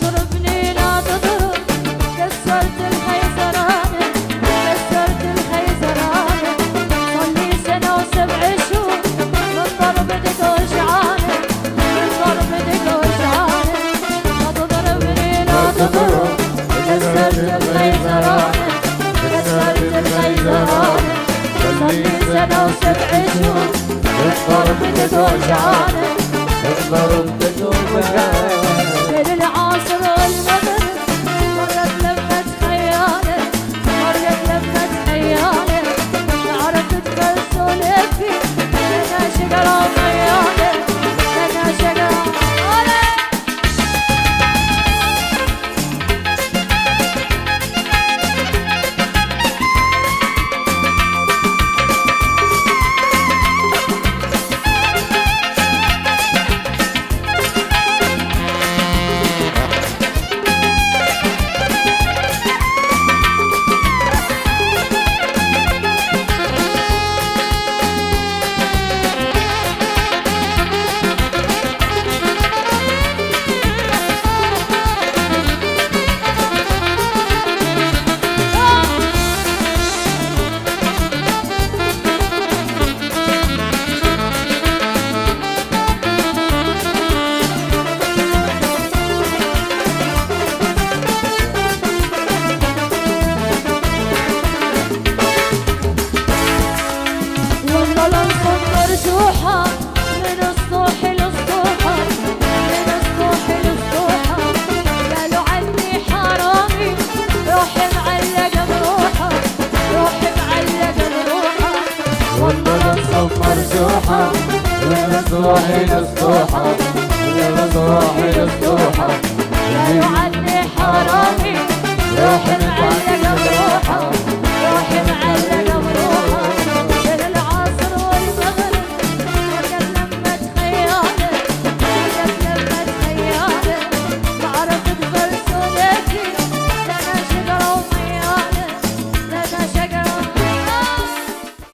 تضربني لا تضرب، كسرت الخيزرانة كسرت الخيزرانة، صار لي سنة و7 شهور من ضربتك وجعانة من ضربتك وجعانة. لا تضربني لا تضرب، كسرت الخيزرانة كسرت الخيزرانة، صار لي سنة و7 شهور من ضربتك وجعانة من ضربتك وجعانة. بين العصر والمغرب مرت لمة خيالة مرت لمة خيالة، عرفت فلسولفي لنا شجرة خيالة لنا شجرة مرجوحة من الصبح للصبح من الصبح للصبح، قالوا عني حرامي روحي معلقة بروحه روحي معلقة بروحه. والله الصبح مرجوحة من الصبح للصبح من الصبح للصبح، قالوا عني حرامي روحي معلقة بروحه روحي معلقة